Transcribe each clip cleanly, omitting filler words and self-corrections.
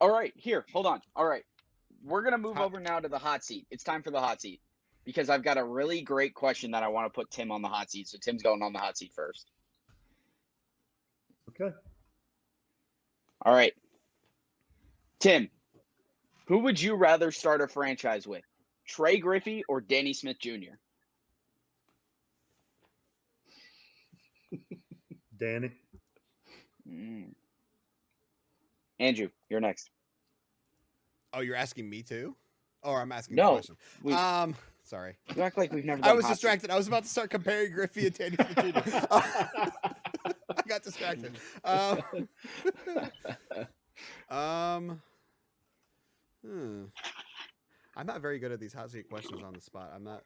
All right, here, hold on. All right, we're gonna move over now to the hot seat. It's time for the hot seat because I've got a really great question that I want to put Tim on the hot seat. So Tim's going on the hot seat first. Okay. All right, Tim, who would you rather start a franchise with, Trey Griffey or Danny Smith Jr.? Danny. Andrew, you're next. Oh, you're asking me too? Or I'm asking No, the question. Sorry. You act like we've never done I was hot distracted. seat. I was about to start comparing Griffey and Danny Smith Jr. I got distracted. I'm not very good at these hot seat questions on the spot. I'm not.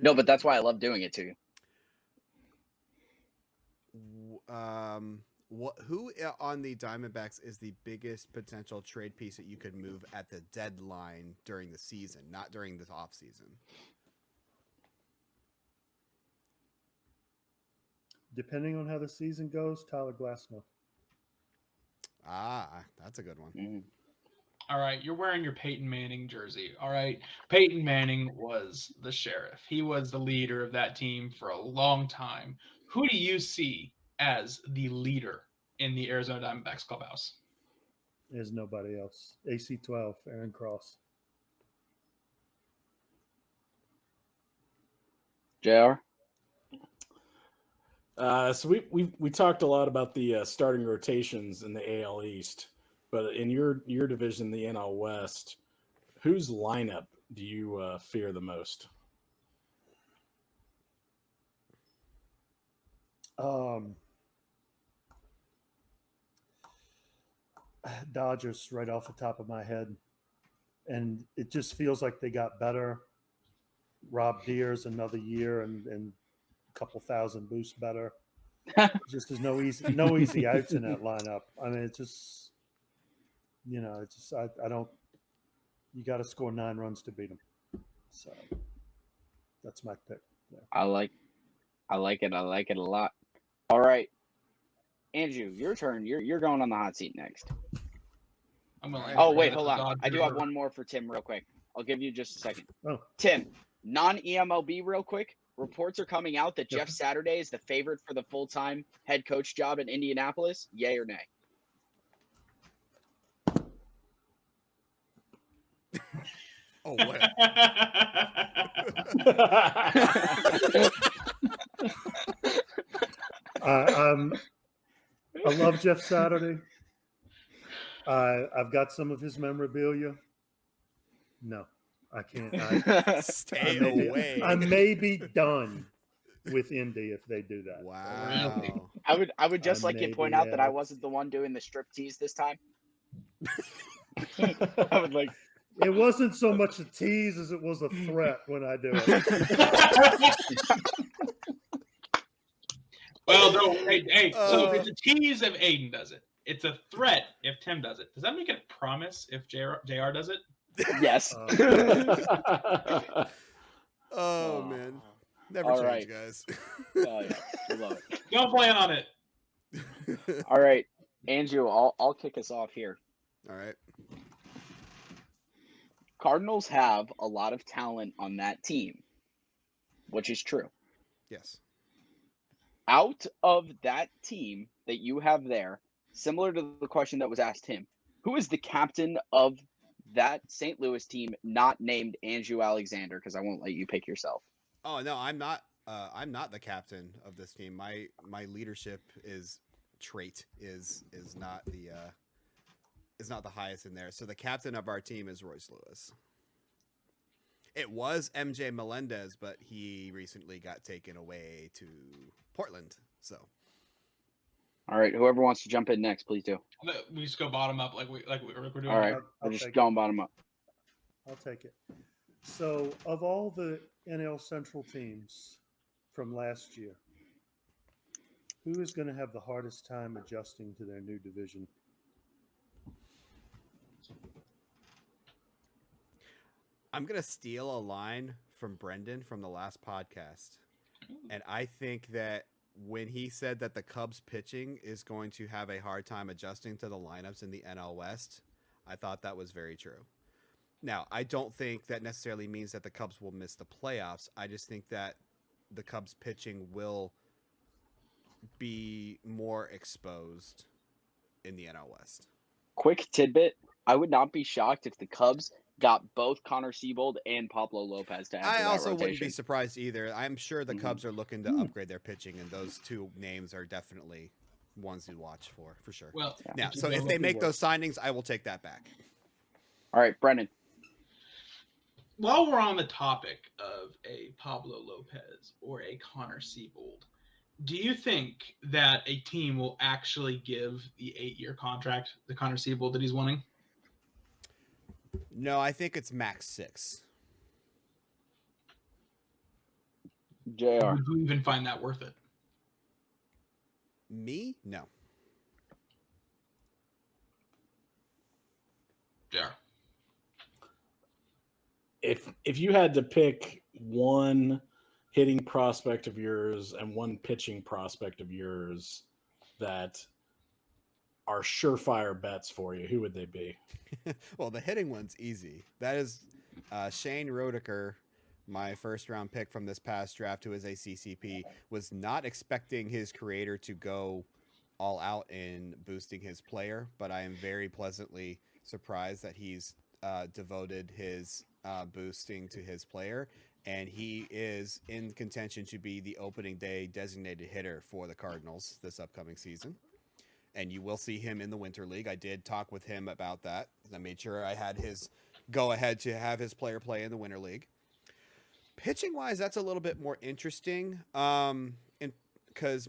No, but that's why I love doing it to you. Who on the Diamondbacks is the biggest potential trade piece that you could move at the deadline during the season, not during the off season? Depending on how the season goes, Tyler Glasnow. That's a good one. Mm-hmm. All right, you're wearing your Peyton Manning jersey. All right, Peyton Manning was the sheriff. He was the leader of that team for a long time. Who do you see as the leader in the Arizona Diamondbacks clubhouse? There's nobody else. AC-12, Aaron Cross. JR? So we talked a lot about the starting rotations in the AL East, but in your division, the NL West, whose lineup do you fear the most? Dodgers right off the top of my head. And it just feels like they got better. Rob Deere's another year and a couple thousand boosts better. Just there's no easy outs in that lineup. I mean, it's just, I don't, you got to score 9 runs to beat them. So that's my pick. Yeah. I like it. I like it a lot. All right, Andrew, your turn. You're going on the hot seat next. Wait, hold on. I do have one more for Tim real quick. I'll give you just a second. Oh. Tim, non-eMLB real quick. Reports are coming out that Jeff Saturday is the favorite for the full-time head coach job in Indianapolis. Yay or nay? Oh, what? I love Jeff Saturday. I've got some of his memorabilia. No, I can't. Stay away. I may be done with Indy if they do that. Wow. I would just like to point out that I wasn't the one doing the strip tease this time. I would like. It wasn't so much a tease as it was a threat when I do it. Well, no, hey, so it's a tease if Aiden does it. It's a threat if Tim does it. Does that make it a promise if JR does it? Yes. Oh, man. Never All change, right. guys. Oh, yeah. I love it. Don't plan on it. All right, Andrew, I'll kick us off here. All right. Cardinals have a lot of talent on that team, which is true. Yes. Out of that team that you have there, similar to the question that was asked him, who is the captain of that St. Louis team not named Andrew Alexander? Because I won't let you pick yourself. Oh, no, I'm not the captain of this team. My leadership trait is not the highest in there. So the captain of our team is Royce Lewis. It was MJ Melendez, but he recently got taken away to Portland. So, all right, whoever wants to jump in next, please do. We just go bottom up like we're doing. All right, we're just going bottom up. I'll take it. So, of all the NL Central teams from last year, who is going to have the hardest time adjusting to their new division? I'm going to steal a line from Brenden from the last podcast. And I think that when he said that the Cubs pitching is going to have a hard time adjusting to the lineups in the NL West, I thought that was very true. Now, I don't think that necessarily means that the Cubs will miss the playoffs. I just think that the Cubs pitching will be more exposed in the NL West. Quick tidbit: I would not be shocked if the Cubs got both Connor Siebold and Pablo Lopez to add to I that also rotation. wouldn't be surprised either. I'm sure the Mhm. Cubs are looking to upgrade their pitching, and those two names are definitely ones to watch for sure. Well, Now, if you so go if they look- make those signings, I will take that back. All right, Brenden. while we're on the topic of a Pablo Lopez or a Connor Siebold, do you think that a team will actually give the 8-year contract to Connor Siebold that he's wanting? No, I think it's max 6. JR. Would you even find that worth it? Me? No. Yeah. If you had to pick one hitting prospect of yours and one pitching prospect of yours that are surefire bets for you, who would they be? Well, the hitting one's easy. That is Shane Roediger, my first round pick from this past draft, who is a CCP, was not expecting his creator to go all out in boosting his player, but I am very pleasantly surprised that he's devoted his boosting to his player, and he is in contention to be the opening day designated hitter for the Cardinals this upcoming season. And you will see him in the Winter League. I did talk with him about that. I made sure I had his go ahead to have his player play in the Winter League. Pitching wise, that's a little bit more interesting. Because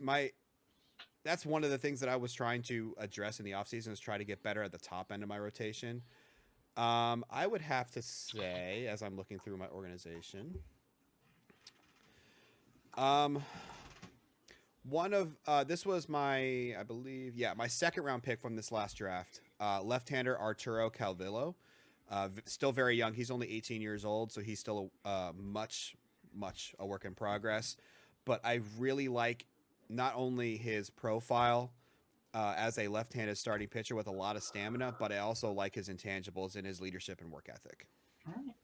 that's one of the things that I was trying to address in the offseason is try to get better at the top end of my rotation. I would have to say, as I'm looking through my organization, one of this was my, I believe, my second round pick from this last draft. Left-hander Arturo Calvillo, still very young. He's only 18 years old, so he's still much a work in progress. But I really like not only his profile as a left-handed starting pitcher with a lot of stamina, but I also like his intangibles and his leadership and work ethic. All right.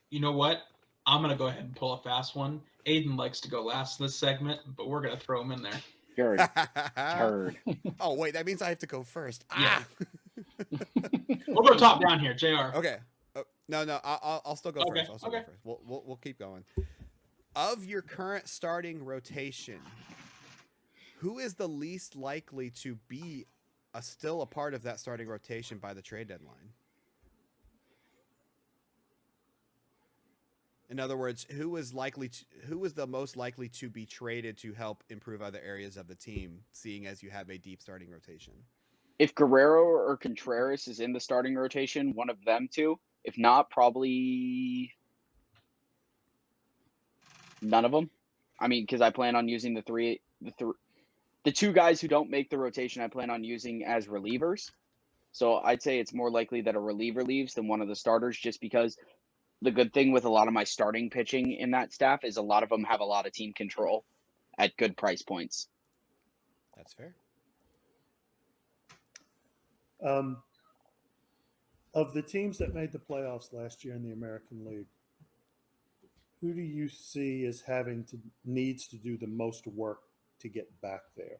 You know what? I'm going to go ahead and pull a fast one. Aiden likes to go last in this segment, but we're going to throw him in there. You're a turd. Oh, wait, that means I have to go first. Yeah. Ah! We'll go top down here, JR. Okay. No, I'll still go Okay, first. I'll still go okay. first. We'll keep going. Of your current starting rotation, who is the least likely to be still a part of that starting rotation by the trade deadline? In other words, who is the most likely to be traded to help improve other areas of the team, seeing as you have a deep starting rotation? If Guerrero or Contreras is in the starting rotation, one of them two. If not, probably none of them. I mean, because I plan on using the two guys who don't make the rotation, I plan on using as relievers. So I'd say it's more likely that a reliever leaves than one of the starters, just because the good thing with a lot of my starting pitching in that staff is a lot of them have a lot of team control at good price points. That's fair. Of the teams that made the playoffs last year in the American League, who do you see as needs to do the most work to get back there?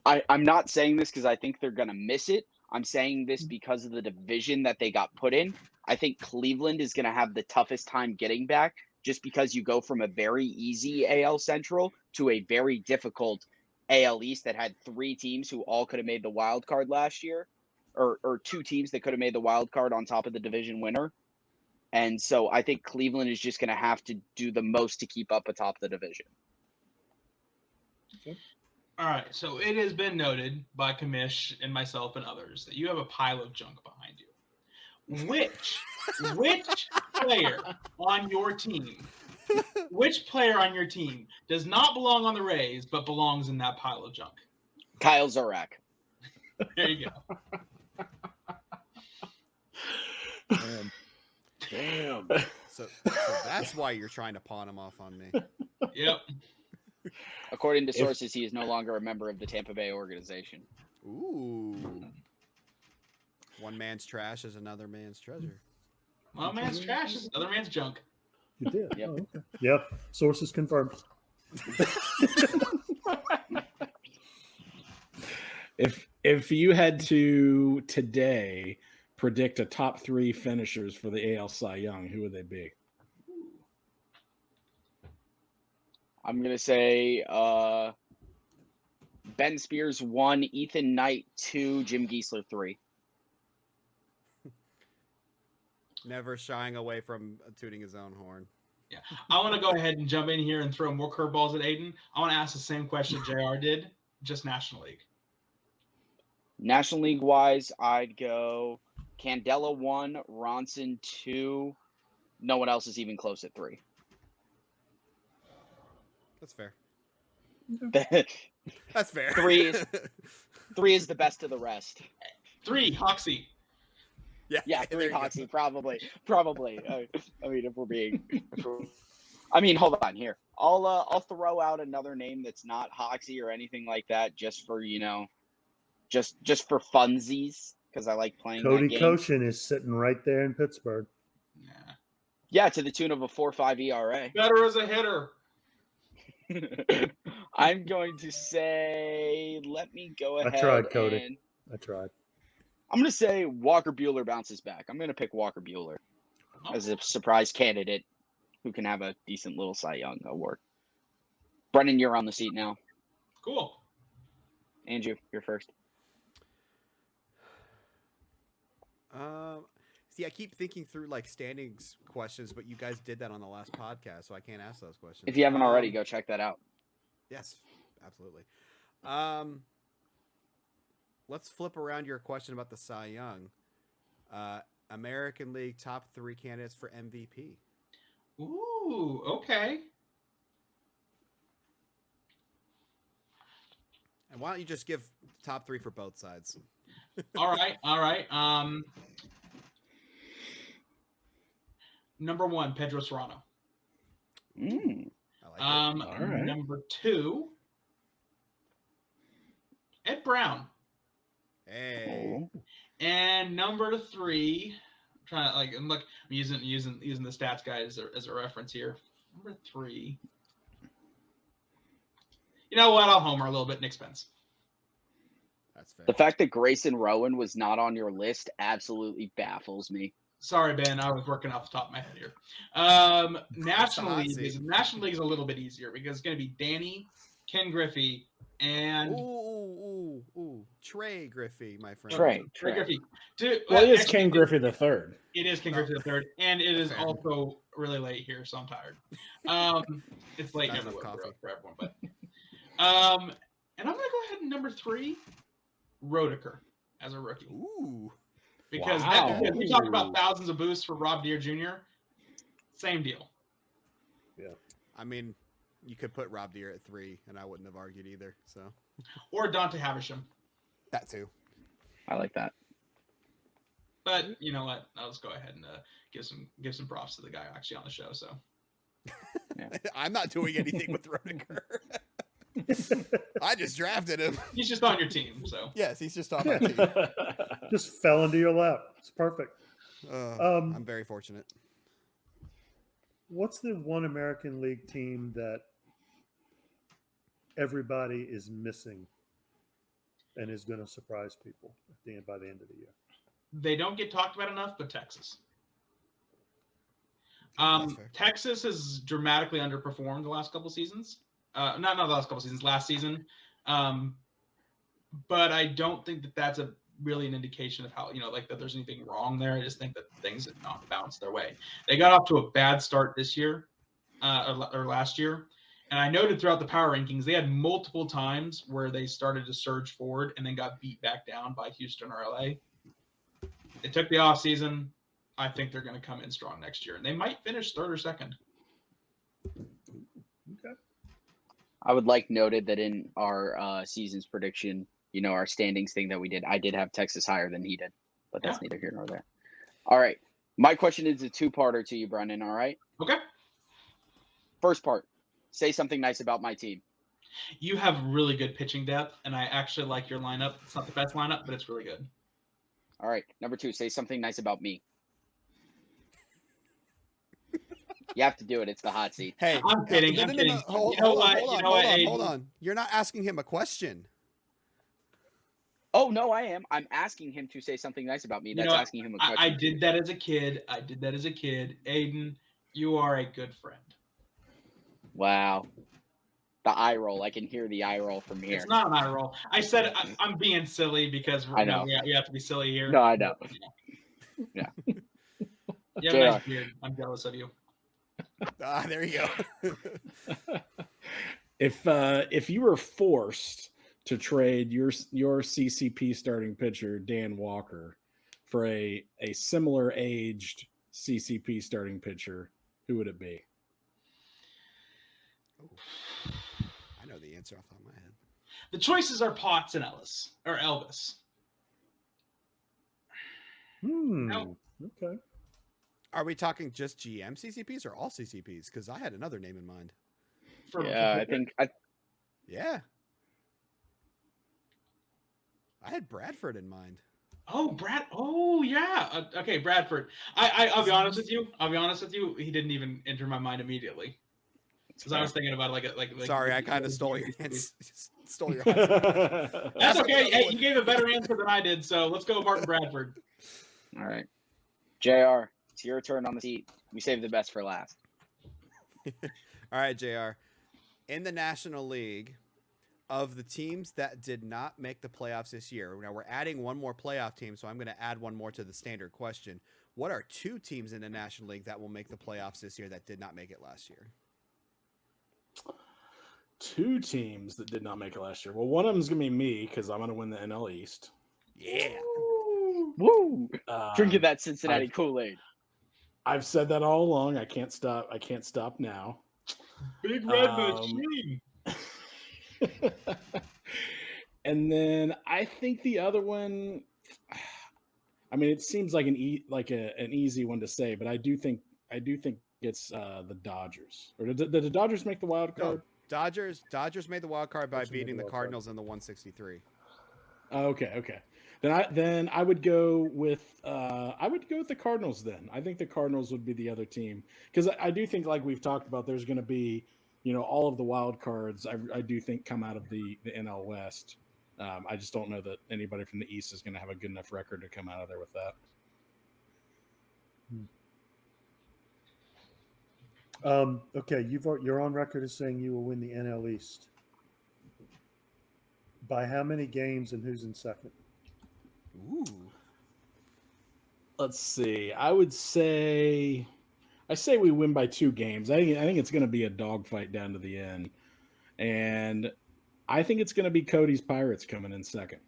I'm not saying this because I think they're going to miss it. I'm saying this because of the division that they got put in. I think Cleveland is going to have the toughest time getting back, just because you go from a very easy AL Central to a very difficult AL East that had 3 teams who all could have made the wild card last year, or 2 teams that could have made the wild card on top of the division winner. And so I think Cleveland is just going to have to do the most to keep up atop the division. Okay. All right, so it has been noted by Kamish and myself and others that you have a pile of junk behind you. Which player on your team does not belong on the Rays but belongs in that pile of junk? Kyle Zurak. There you go. Damn. So that's why you're trying to pawn him off on me. Yep. According to sources, he is no longer a member of the Tampa Bay organization. Ooh. One man's trash is another man's treasure. One man's trash is another man's junk. You did. Yep. Oh, okay. Yep. Sources confirmed. If you had to today predict a top 3 finishers for the AL Cy Young, who would they be? I'm gonna say Ben Spears 1, Ethan Knight 2, Jim Giesler 3. Never shying away from tooting his own horn. Yeah. I want to go ahead and jump in here and throw more curveballs at Aiden. I want to ask the same question JR did, just National League. National League wise, I'd go Candela 1, Ronson 2. No one else is even close at 3. That's fair. 3 That's fair. 3 is the best of the rest. 3, Hoxie. Yeah, 3 there you go. Hoxie, probably. I mean, if we're being, I mean, hold on here. I'll throw out another name that's not Hoxie or anything like that, just for just for funsies, because I like playing Cody that game. Koshin is sitting right there in Pittsburgh. Yeah. Yeah, to the tune of a 4.5 ERA. Better as a hitter. I'm going to say, let me go ahead. tried, Cody. And I tried. I'm going to say Walker Buehler bounces back. I'm going to pick Walker Buehler as a surprise candidate who can have a decent little Cy Young award. Brenden, you're on the seat now. Cool. Andrew, you're first. See, I keep thinking through like standings questions, but you guys did that on the last podcast, so I can't ask those questions. If you haven't already, go check that out. Yes, absolutely. Let's flip around your question about the Cy Young. American League top 3 candidates for MVP. Ooh, okay. And why don't you just give top 3 for both sides? All right. Number 1, Pedro Serrano. I like it. All right. Number 2, Ed Brown. Hey. And number 3, I'm trying to I'm using the stats guide as a reference here. Number 3. You know what? I'll homer a little bit. Nick Spence. That's fair. The fact that Grayson Rowan was not on your list absolutely baffles me. Sorry, Ben. I was working off the top of my head here. National League is a little bit easier because it's going to be Danny, Ken Griffey, and Trey Griffey, my friend. Trey. Griffey. Well, it is Ken Griffey the third. It is King Griffey III, and it is also really late here, so I'm tired. It's late Not everywhere enough coffee. for everyone, but and I'm gonna go ahead and number 3, Roediger as a rookie. Ooh. Because because we talked about thousands of boosts for Rob Deere Jr. Same deal. Yeah. I mean, you could put Rob Deere at 3, and I wouldn't have argued either. So. Or Dante Havisham. That too. I like that. But you know what? I'll just go ahead and give some props to the guy actually on the show. So I'm not doing anything with Roediger. I just drafted him. he's just on your team. So Yes, he's just on my team. Just fell into your lap. It's perfect. I'm very fortunate. What's the one American League team that everybody is missing and is going to surprise people by the end of the year? they don't get talked about enough, but Texas. That's fair. Texas has dramatically underperformed the last couple seasons. Not the last couple seasons, last season. But I don't think that that's really an indication of how, that there's anything wrong there. I just think that things have not bounced their way. They got off to a bad start this year, or last year. And I noted throughout the power rankings, they had multiple times where they started to surge forward and then got beat back down by Houston or LA. They took the offseason. I think they're going to come in strong next year. And they might finish third or second. Okay. I would like noted that in our season's prediction, our standings thing that we did, I did have Texas higher than he did, but that's neither here nor there. All right. My question is a two-parter to you, Brenden. All right. Okay. First part, say something nice about my team. You have really good pitching depth, and I actually like your lineup. It's not the best lineup, but it's really good. All right. Number two, say something nice about me. You have to do it. It's the hot seat. Hey, I'm kidding. I'm kidding. Hold You know on, what? hold You on, know what, hold Aiden? on. You're not asking him a question. Oh, no, I am. I'm asking him to say something nice about me. You That's know what? asking him a question. I did that as a kid. Aiden, you are a good friend. Wow. The eye roll. I can hear the eye roll from here. It's not an eye roll. I said I'm being silly because I know. we have to be silly here. No, I know. Yeah. Yeah. You have a nice beard. I'm jealous of you. Ah, there you go. If you were forced to trade your CCP starting pitcher Dan Walker for a similar aged CCP starting pitcher, who would it be? I know the answer off the top of my head. The choices are Potts and Elvis. No. Okay. Are we talking just GM CCPs or all CCPs? Because I had another name in mind. Yeah, I think Yeah. I had Bradford in mind. Oh, Oh, yeah. Okay, Bradford. I'll be honest with you. He didn't even enter my mind immediately because I was thinking about like. Sorry, I kind of stole your answer. Stole your answer. That's okay. Hey, you gave a better answer than I did, so let's go with Martin Bradford. All right. JR, it's your turn on the seat. We saved the best for last. All right, JR. In the National League, of the teams that did not make the playoffs this year, now we're adding one more playoff team, so I'm going to add one more to the standard question. What are two teams in the National League that will make the playoffs this year that did not make it last year? Two teams that did not make it last year. Well, one of them is going to be me because I'm going to win the NL East. Yeah. Woo! Drinking that Cincinnati Kool-Aid. I've said that all along. I can't stop. I can't stop now. Big red machine. And then I think the other one. I mean, it seems like an easy one to say, but I do think it's the Dodgers. Or did the Dodgers make the wild card? No, Dodgers made the wild card by beating the Cardinals in the 163. Okay. Then I would go with the Cardinals. Then I think the Cardinals would be the other team because I do think, like we've talked about, there's going to be all of the wild cards. I do think come out of the NL West. I just don't know that anybody from the East is going to have a good enough record to come out of there with that. Okay, you're on record as saying you will win the NL East. By how many games and who's in second? Ooh. Let's see. I say we win by 2 games. I think it's going to be a dogfight down to the end, and I think it's going to be Cody's Pirates coming in second.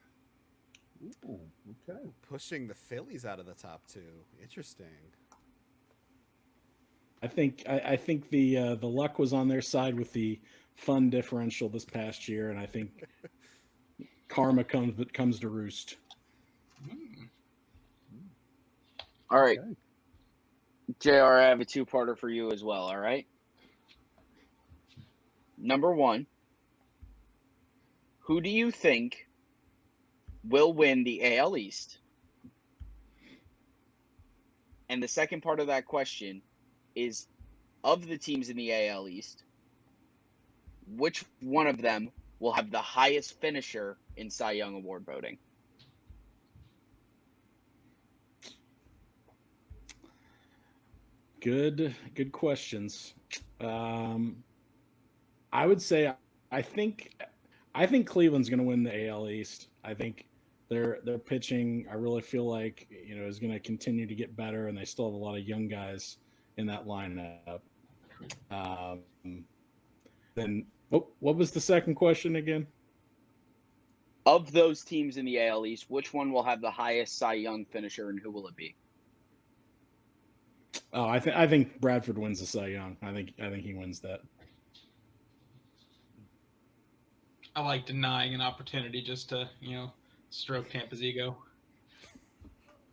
Ooh, okay. Pushing the Phillies out of the top 2. Interesting. I think the luck was on their side with the fun differential this past year, and I think karma comes to roost. All right. Okay. JR, I have a two-parter for you as well, all right? Number 1, who do you think will win the AL East? And the second part of that question is, of the teams in the AL East, which one of them will have the highest finisher in Cy Young Award voting? Good questions. I would say I think Cleveland's going to win the AL East. I think their pitching, I really feel like is going to continue to get better, and they still have a lot of young guys in that lineup. Then what was the second question again? Of those teams in the AL East, which one will have the highest Cy Young finisher, and who will it be? Oh, I think Bradford wins the Cy Young. I think he wins that. I like denying an opportunity just to, stroke Tampa's ego.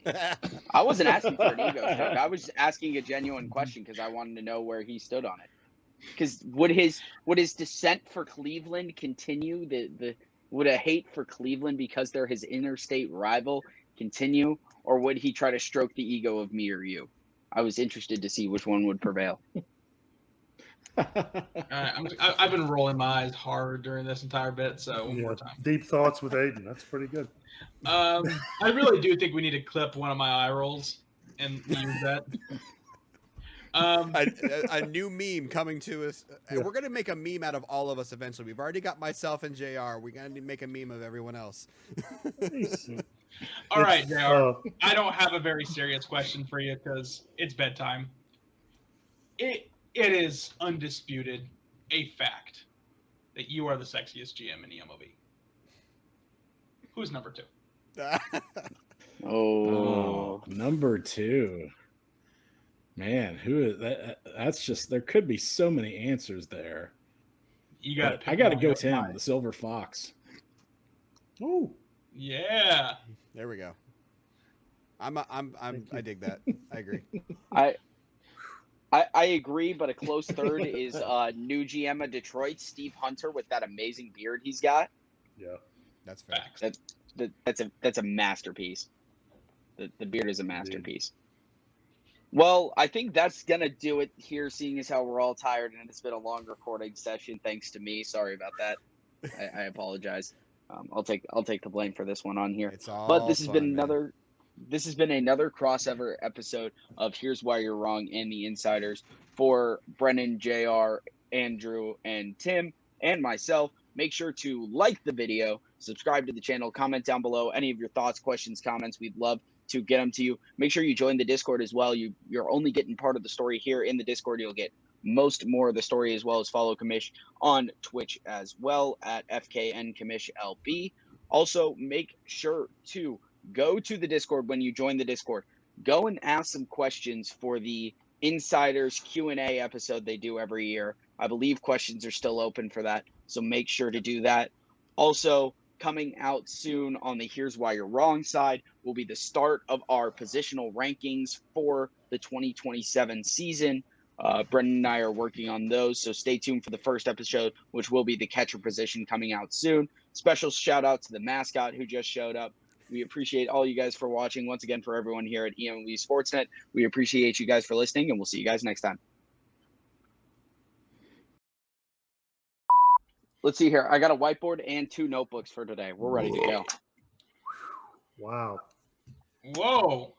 I wasn't asking for an ego stroke. I was asking a genuine question because I wanted to know where he stood on it. Because would his dissent for Cleveland continue? Would a hate for Cleveland because they're his interstate rival continue, or would he try to stroke the ego of me or you? I was interested to see which one would prevail. I've been rolling my eyes hard during this entire bit, so one more time. Deep thoughts with Aiden. That's pretty good. I really do think we need to clip one of my eye rolls and use that. A new meme coming to us. Yeah. We're gonna make a meme out of all of us eventually. We've already got myself and JR. We're gonna make a meme of everyone else. All right, JR. I don't have a very serious question for you because it's bedtime. It is undisputed a fact that you are the sexiest GM in eMLB. Who's number 2? Oh, number 2. Man, who is that? That's just, there could be so many answers there. I got to go with him, the Silver Fox. Oh, yeah. There we go. I dig that. I agree. I agree, but a close third is new GM of Detroit, Steve Hunter, with that amazing beard he's got. Yeah, that's fair. That's a masterpiece. The beard is a masterpiece. Well, I think that's gonna do it here, seeing as how we're all tired and it's been a long recording session. Thanks to me. Sorry about that. I apologize. I'll take the blame for this one on here. It's all but this has fun, been man. another crossover episode of Here's Why You're Wrong and the Insiders for Brenden, JR, Andrew, and Tim, and myself. Make sure to like the video, subscribe to the channel, comment down below any of your thoughts, questions, comments. We'd love to get them to you. Make sure you join the Discord as well. You're only getting part of the story here in the Discord. You'll get more of the story, as well as follow Commish on Twitch as well at FKN Commish LB. Also, make sure to go to the Discord when you join the Discord. Go and ask some questions for the Insiders Q&A episode they do every year. I believe questions are still open for that, so make sure to do that. Also, coming out soon on the Here's Why You're Wrong side will be the start of our positional rankings for the 2027 season. Brenden and I are working on those, so stay tuned for the first episode, which will be the catcher position, coming out soon. Special shout out to the mascot who just showed up. We appreciate all you guys for watching. Once again, for everyone here at eMLB Sportsnet, we appreciate you guys for listening, and we'll see you guys next time. Let's see here. I got a whiteboard and 2 notebooks for today. We're ready to go. wow. Whoa.